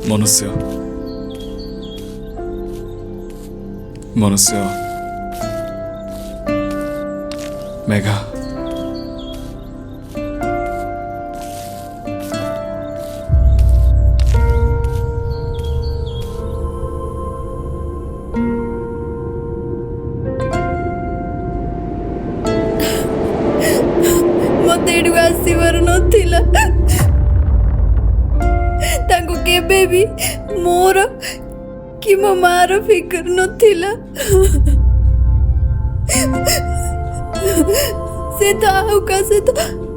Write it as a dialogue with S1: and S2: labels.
S1: मनुष्य मनुष्य मेघा
S2: मत आसवर नाला केबे भी मोर कि मो मार फिकर नथिला से तो आउ का से तो